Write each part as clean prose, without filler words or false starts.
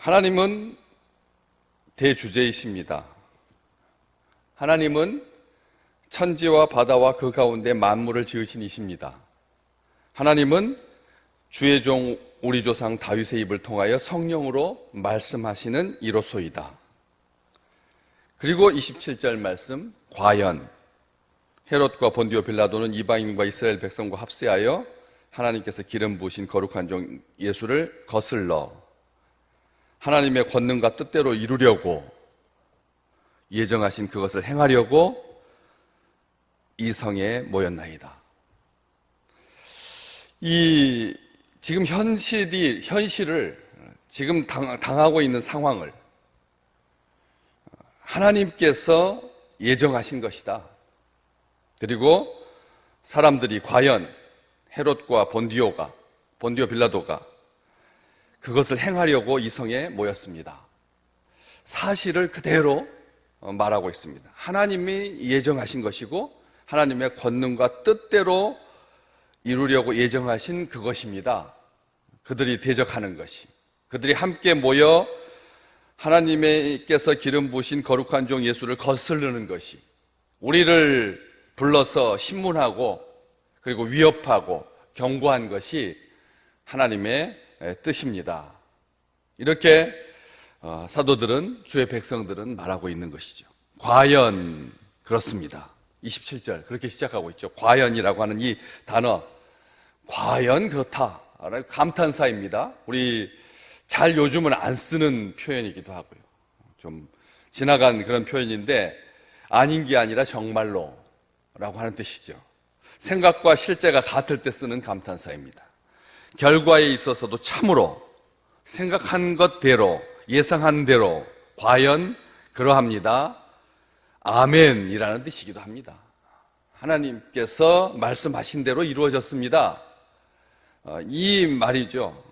하나님은 대주제이십니다. 하나님은 천지와 바다와 그 가운데 만물을 지으신 이십니다. 하나님은 주의 종 우리 조상 다윗의 입을 통하여 성령으로 말씀하시는 이로소이다. 그리고 27절 말씀, 과연 헤롯과 본디오 빌라도는 이방인과 이스라엘 백성과 합세하여 하나님께서 기름 부으신 거룩한 종 예수를 거슬러 하나님의 권능과 뜻대로 이루려고 예정하신 그것을 행하려고 이 성에 모였나이다. 이 지금 현실을 지금 당하고 있는 상황을 하나님께서 예정하신 것이다. 그리고 사람들이 과연 헤롯과 본디오 빌라도가 그것을 행하려고 이 성에 모였습니다. 사실을 그대로 말하고 있습니다. 하나님이 예정하신 것이고 하나님의 권능과 뜻대로 이루려고 예정하신 그것입니다. 그들이 대적하는 것이, 그들이 함께 모여 하나님께서 기름 부으신 거룩한 종 예수를 거스르는 것이, 우리를 불러서 신문하고 그리고 위협하고 경고한 것이 하나님의 뜻입니다. 이렇게 사도들은, 주의 백성들은 말하고 있는 것이죠. 과연 그렇습니다. 27절 그렇게 시작하고 있죠. 과연이라고 하는 이 단어, 과연 그렇다, 감탄사입니다. 우리 잘 요즘은 안 쓰는 표현이기도 하고요. 좀 지나간 그런 표현인데, 아닌 게 아니라 정말로 라고 하는 뜻이죠. 생각과 실제가 같을 때 쓰는 감탄사입니다. 결과에 있어서도 참으로 생각한 것대로, 예상한 대로 과연 그러합니다. 아멘이라는 뜻이기도 합니다. 하나님께서 말씀하신 대로 이루어졌습니다. 이 말이죠.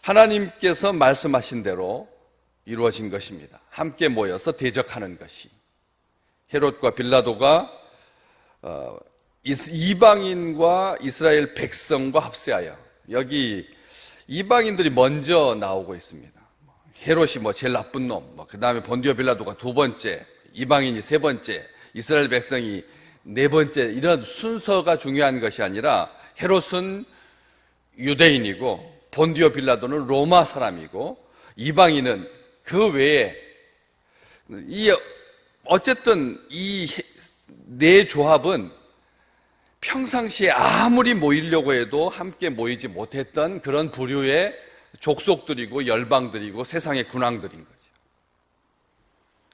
하나님께서 말씀하신 대로 이루어진 것입니다. 함께 모여서 대적하는 것이. 헤롯과 빌라도가 이방인과 이스라엘 백성과 합세하여, 여기 이방인들이 먼저 나오고 있습니다. 헤롯이 제일 나쁜 놈, 그 다음에 본디오 빌라도가 두 번째, 이방인이 세 번째, 이스라엘 백성이 네 번째, 이런 순서가 중요한 것이 아니라 헤롯은 유대인이고 본디오 빌라도는 로마 사람이고 이방인은 그 외에, 어쨌든 이 네 조합은 평상시에 아무리 모이려고 해도 함께 모이지 못했던 그런 부류의 족속들이고 열방들이고 세상의 군왕들인 거죠.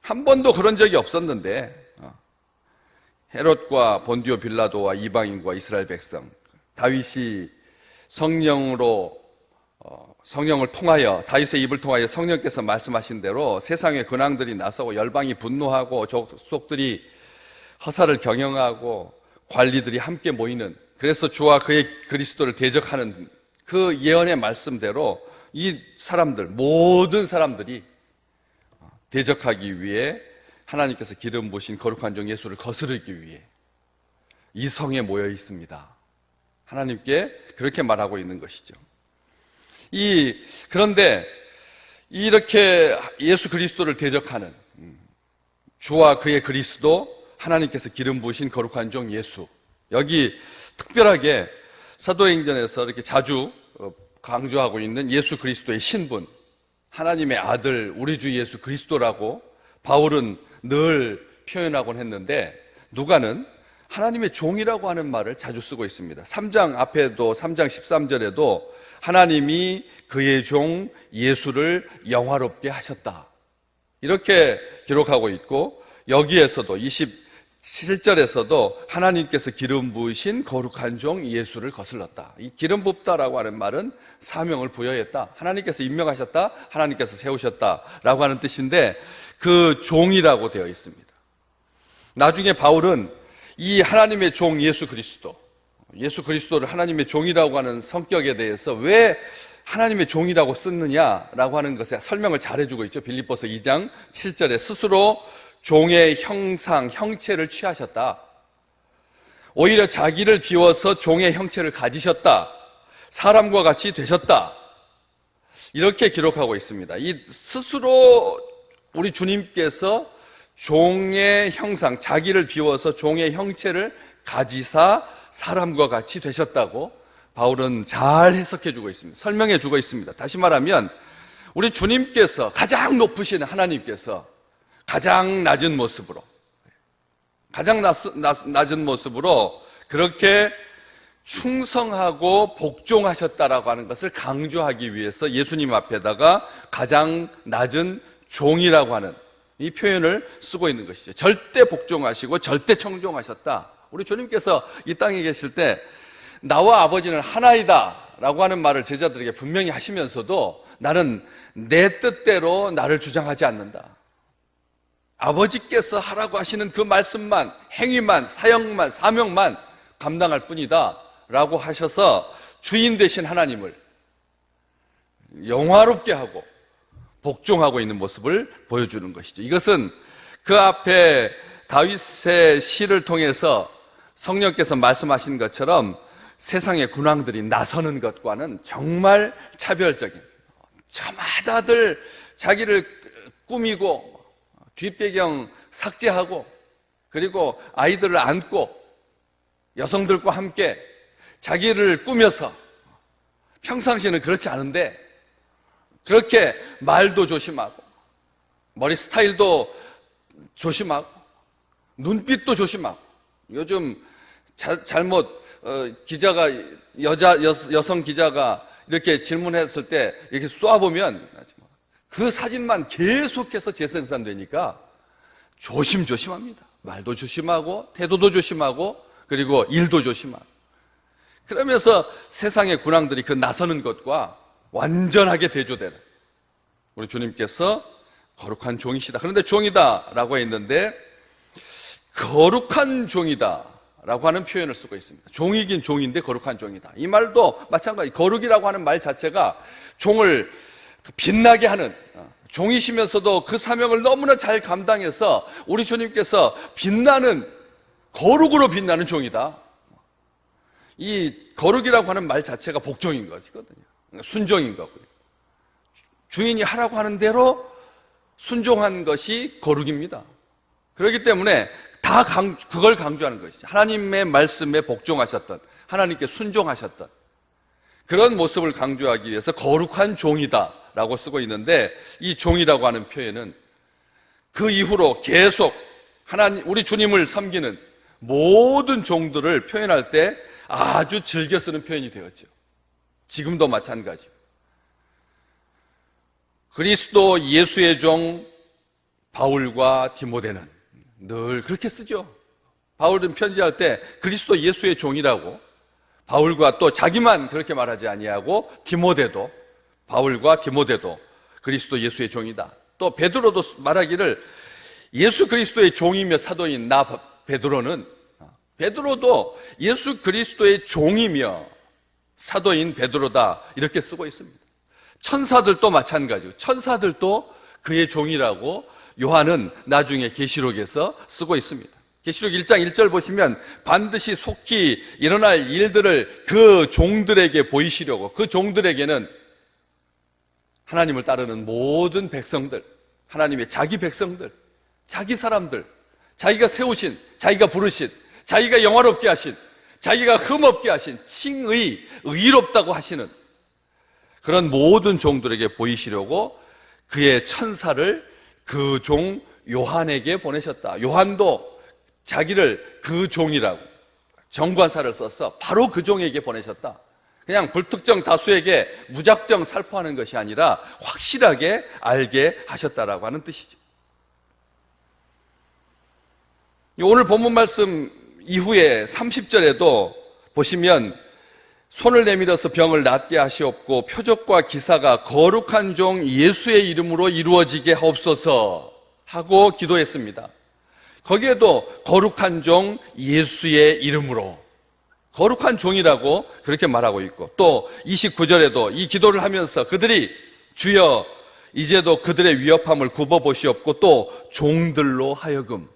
한 번도 그런 적이 없었는데 헤롯과 본디오 빌라도와 이방인과 이스라엘 백성, 다윗이 성령을 통하여, 다윗의 입을 통하여 성령께서 말씀하신 대로 세상의 근황들이 나서고 열방이 분노하고 족속들이 허사를 경영하고 관리들이 함께 모이는, 그래서 주와 그의 그리스도를 대적하는 그 예언의 말씀대로 이 사람들, 모든 사람들이 대적하기 위해 하나님께서 기름 부으신 거룩한 종 예수를 거스르기 위해 이 성에 모여 있습니다. 하나님께 그렇게 말하고 있는 것이죠. 그런데 이렇게 예수 그리스도를 대적하는 주와 그의 그리스도, 하나님께서 기름 부으신 거룩한 종 예수, 여기 특별하게 사도행전에서 이렇게 자주 강조하고 있는 예수 그리스도의 신분, 하나님의 아들 우리 주 예수 그리스도라고 바울은 늘 표현하곤 했는데, 누가는 하나님의 종이라고 하는 말을 자주 쓰고 있습니다. 3장 앞에도, 3장 13절에도 하나님이 그의 종 예수를 영화롭게 하셨다, 이렇게 기록하고 있고, 여기에서도 27절에서도 하나님께서 기름 부으신 거룩한 종 예수를 거슬렀다. 이 기름 붓다라고 하는 말은 사명을 부여했다, 하나님께서 임명하셨다, 하나님께서 세우셨다라고 하는 뜻인데, 그 종이라고 되어 있습니다. 나중에 바울은 이 하나님의 종 예수 그리스도를 하나님의 종이라고 하는 성격에 대해서 왜 하나님의 종이라고 썼느냐라고 하는 것에 설명을 잘해주고 있죠. 빌립보서 2장 7절에 스스로 종의 형체를 취하셨다, 오히려 자기를 비워서 종의 형체를 가지셨다, 사람과 같이 되셨다, 이렇게 기록하고 있습니다. 이 스스로 우리 주님께서 종의 형상, 자기를 비워서 종의 형체를 가지사 사람과 같이 되셨다고 바울은 잘 해석해 주고 있습니다. 설명해 주고 있습니다. 다시 말하면 우리 주님께서, 가장 높으신 하나님께서 가장 낮은 모습으로, 가장 낮은 모습으로 그렇게 충성하고 복종하셨다라고 하는 것을 강조하기 위해서 예수님 앞에다가 가장 낮은 종이라고 하는 이 표현을 쓰고 있는 것이죠. 절대 복종하시고 절대 청종하셨다. 우리 주님께서 이 땅에 계실 때 나와 아버지는 하나이다 라고 하는 말을 제자들에게 분명히 하시면서도 나는 내 뜻대로 나를 주장하지 않는다. 아버지께서 하라고 하시는 그 말씀만, 행위만, 사역만, 사명만 감당할 뿐이다 라고 하셔서 주인 되신 하나님을 영화롭게 하고 복종하고 있는 모습을 보여주는 것이죠. 이것은 그 앞에 다윗의 시를 통해서 성령께서 말씀하신 것처럼 세상의 군왕들이 나서는 것과는 정말 차별적인, 저마다들 자기를 꾸미고 뒷배경 삭제하고 그리고 아이들을 안고 여성들과 함께 자기를 꾸며서, 평상시에는 그렇지 않은데 그렇게 말도 조심하고 머리 스타일도 조심하고 눈빛도 조심하고, 요즘 잘못 기자가 여성 기자가 이렇게 질문했을 때 이렇게 쏘아보면 그 사진만 계속해서 재생산되니까 조심합니다. 말도 조심하고 태도도 조심하고 그리고 일도 조심하고, 그러면서 세상의 군왕들이 그 나서는 것과 완전하게 대조되는 우리 주님께서 거룩한 종이시다. 그런데 종이다 라고 했는데 거룩한 종이다 라고 하는 표현을 쓰고 있습니다. 종이긴 종인데 거룩한 종이다. 이 말도 마찬가지, 거룩이라고 하는 말 자체가 종을 빛나게 하는, 종이시면서도 그 사명을 너무나 잘 감당해서 우리 주님께서 빛나는, 거룩으로 빛나는 종이다. 이 거룩이라고 하는 말 자체가 복종인 것이거든요. 순종인 거고요. 주인이 하라고 하는 대로 순종한 것이 거룩입니다. 그렇기 때문에 그걸 강조하는 것이죠. 하나님의 말씀에 복종하셨던, 하나님께 순종하셨던 그런 모습을 강조하기 위해서 거룩한 종이다 라고 쓰고 있는데, 이 종이라고 하는 표현은 그 이후로 계속 우리 주님을 섬기는 모든 종들을 표현할 때 아주 즐겨 쓰는 표현이 되었죠. 지금도 마찬가지고, 그리스도 예수의 종 바울과 디모데는 늘 그렇게 쓰죠. 바울은 편지할 때 그리스도 예수의 종이라고, 바울과 또 자기만 그렇게 말하지 아니하고 디모데도, 바울과 디모데도 그리스도 예수의 종이다. 또 베드로도 말하기를 예수 그리스도의 종이며 사도인 나 베드로도 예수 그리스도의 종이며 사도인 베드로다 이렇게 쓰고 있습니다. 천사들도 마찬가지고, 천사들도 그의 종이라고 요한은 나중에 계시록에서 쓰고 있습니다. 계시록 1장 1절 보시면 반드시 속히 일어날 일들을 그 종들에게 보이시려고, 그 종들에게는 하나님을 따르는 모든 백성들, 하나님의 자기 백성들, 자기 사람들, 자기가 세우신, 자기가 부르신, 자기가 영화롭게 하신, 자기가 흠없게 하신, 칭의, 의롭다고 하시는 그런 모든 종들에게 보이시려고 그의 천사를 그 종 요한에게 보내셨다. 요한도 자기를 그 종이라고 정관사를 써서 바로 그 종에게 보내셨다. 그냥 불특정 다수에게 무작정 살포하는 것이 아니라 확실하게 알게 하셨다라고 하는 뜻이죠. 오늘 본문 말씀 이후에 30절에도 보시면 손을 내밀어서 병을 낫게 하시옵고 표적과 기사가 거룩한 종 예수의 이름으로 이루어지게 하옵소서 하고 기도했습니다. 거기에도 거룩한 종 예수의 이름으로, 거룩한 종이라고 그렇게 말하고 있고, 또 29절에도 이 기도를 하면서 그들이 주여 이제도 그들의 위협함을 굽어보시옵고 또 종들로 하여금,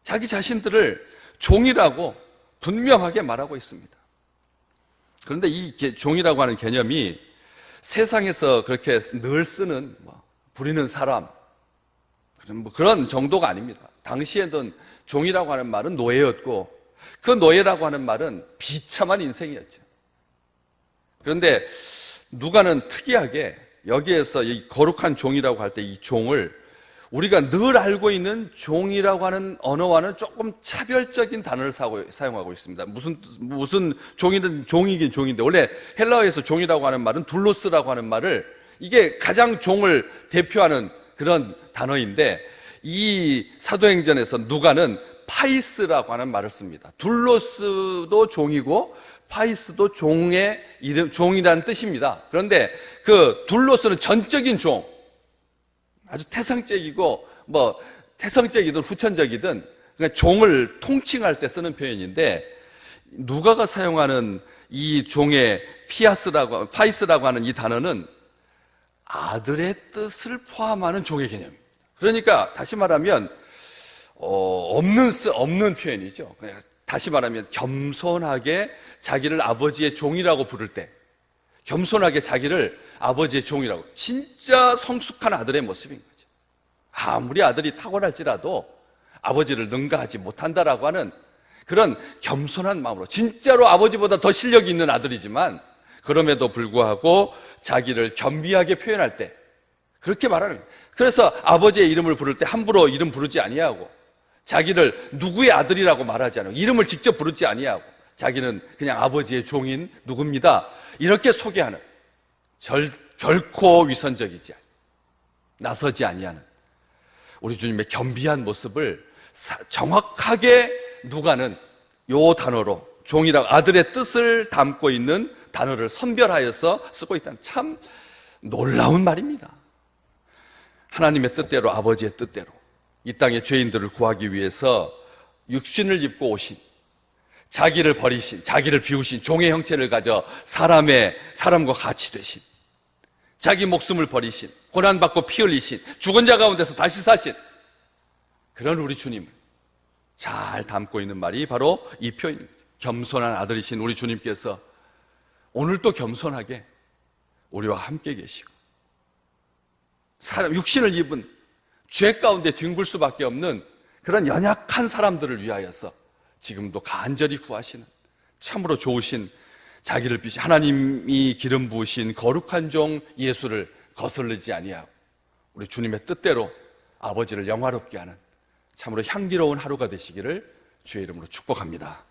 자기 자신들을 종이라고 분명하게 말하고 있습니다. 그런데 이 종이라고 하는 개념이 세상에서 그렇게 늘 쓰는 부리는 사람 그런 정도가 아닙니다. 당시에는 종이라고 하는 말은 노예였고 그 노예라고 하는 말은 비참한 인생이었죠. 그런데 누가는 특이하게 여기에서 이 거룩한 종이라고 할 때 이 종을 우리가 늘 알고 있는 종이라고 하는 언어와는 조금 차별적인 단어를 사용하고 있습니다. 무슨 종이든 종이긴 종인데 원래 헬라어에서 종이라고 하는 말은 둘로스라고 하는 말을 이게 가장 종을 대표하는 그런 단어인데 이 사도행전에서 누가는 파이스라고 하는 말을 씁니다. 둘로스도 종이고 파이스도 종의 이름, 종이라는 뜻입니다. 그런데 그 둘로스는 전적인 종, 아주 태생적이고 태성적이든 후천적이든 그냥 종을 통칭할 때 쓰는 표현인데 누가가 사용하는 이 종의 파이스라고 하는 이 단어는 아들의 뜻을 포함하는 종의 개념입니다. 그러니까 다시 말하면 없는 표현이죠. 그냥 다시 말하면 겸손하게 자기를 아버지의 종이라고 부를 때 겸손하게 자기를 아버지의 종이라고 진짜 성숙한 아들의 모습인 거죠. 아무리 아들이 탁월할지라도 아버지를 능가하지 못한다라고 하는 그런 겸손한 마음으로 진짜로 아버지보다 더 실력이 있는 아들이지만 그럼에도 불구하고 자기를 겸비하게 표현할 때 그렇게 말하는 거예요. 그래서 아버지의 이름을 부를 때 함부로 이름 부르지 아니하고 자기를 누구의 아들이라고 말하지 않고 이름을 직접 부르지 아니하고 자기는 그냥 아버지의 종인 누구입니다. 이렇게 소개하는 결코 위선적이지 나서지 아니하는 우리 주님의 겸비한 모습을 정확하게 누가는 요 단어로 종이라고 아들의 뜻을 담고 있는 단어를 선별하여서 쓰고 있다는 참 놀라운 말입니다. 하나님의 뜻대로 아버지의 뜻대로 이 땅의 죄인들을 구하기 위해서 육신을 입고 오신 자기를 버리신 자기를 비우신 종의 형체를 가져 사람과 같이 되신 자기 목숨을 버리신 고난받고 피 흘리신 죽은 자 가운데서 다시 사신 그런 우리 주님을 잘 담고 있는 말이 바로 이 표현입니다. 겸손한 아들이신 우리 주님께서 오늘도 겸손하게 우리와 함께 계시고 육신을 입은 죄 가운데 뒹굴 수밖에 없는 그런 연약한 사람들을 위하여서 지금도 간절히 구하시는 참으로 좋으신 자기를 비신 하나님이 기름 부으신 거룩한 종 예수를 거슬리지 아니하고 우리 주님의 뜻대로 아버지를 영화롭게 하는 참으로 향기로운 하루가 되시기를 주의 이름으로 축복합니다.